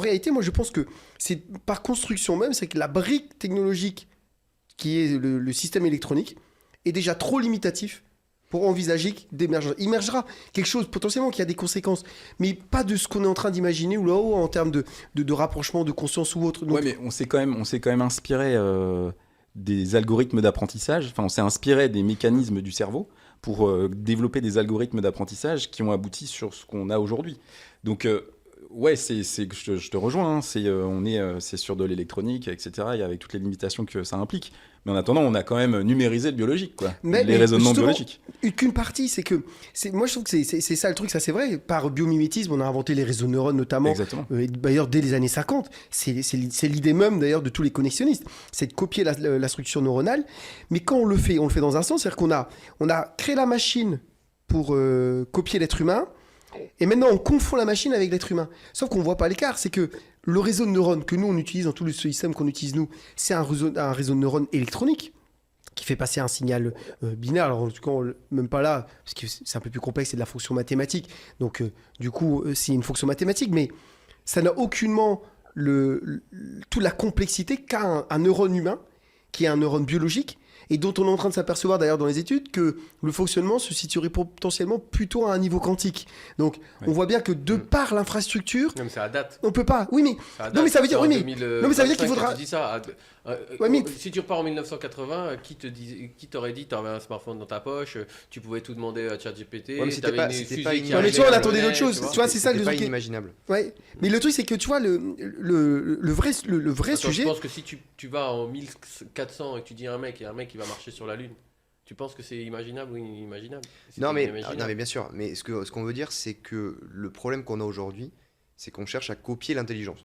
En réalité, moi, je pense que c'est par construction même, c'est que la brique technologique qui est le système électronique est déjà trop limitatif pour envisager d'émerger. Il émergera quelque chose potentiellement qui a des conséquences, mais pas de ce qu'on est en train d'imaginer ou là-haut en termes de rapprochement de conscience ou autre. Donc, Ouais, mais on s'est quand même inspiré des algorithmes d'apprentissage. Enfin, on s'est inspiré des mécanismes du cerveau pour développer des algorithmes d'apprentissage qui ont abouti sur ce qu'on a aujourd'hui. Donc, ouais, je te rejoins. Hein, c'est sur de l'électronique, etc. Et avec toutes les limitations que ça implique. Mais en attendant, on a quand même numérisé le biologique, quoi. Les raisonnements justement, biologiques. qu'une partie, c'est que... Moi, je trouve que c'est ça le truc, ça c'est vrai. Par biomimétisme, on a inventé les réseaux de neurones notamment. Exactement. D'ailleurs, dès les années 50. C'est l'idée même d'ailleurs de tous les connexionnistes. C'est de copier la structure neuronale. Mais quand on le fait dans un sens. C'est-à-dire on a créé la machine pour copier l'être humain. Et maintenant, on confond la machine avec l'être humain. Sauf qu'on ne voit pas l'écart. C'est que le réseau de neurones que nous, on utilise dans tout le système qu'on utilise nous, c'est un réseau de neurones électronique qui fait passer un signal binaire. Alors, en tout cas, même pas là, parce que c'est un peu plus complexe, c'est de la fonction mathématique. Donc, du coup, c'est une fonction mathématique, mais ça n'a aucunement toute la complexité qu'a un neurone humain, qui est un neurone biologique, et dont on est en train de s'apercevoir d'ailleurs dans les études que le fonctionnement se situerait potentiellement plutôt à un niveau quantique. Donc, on voit bien que de par l'infrastructure, Non, mais ça date. on peut pas. Oui, mais Ça non, mais ça veut dire, en oui, mais non, mais ça veut dire qu'il 2025 faudra. que tu dis ça. Ouais, mais- Si tu repars en 1980, qui t'aurait dit tu avais un smartphone dans ta poche, tu pouvais tout demander à ChatGPT, Ouais, mais c'était t'avais pas- une c'était fusée pas qui une- Ouais, mais arrivait tu vois, on sur attendait le d'autres net, choses. tu vois. Tu vois, c'est ça le C'était pas truc. inimaginable. Ouais. Mais le truc, c'est que tu vois, le vrai Attends, sujet. je pense que si tu vas en 1400 et que tu dis à un mec, et un mec qui va marcher sur la Lune, tu penses que c'est imaginable ou inimaginable? C'est Non mais, inimaginable. non mais bien sûr, mais ce qu'on veut dire, c'est que le problème qu'on a aujourd'hui, c'est qu'on cherche à copier l'intelligence.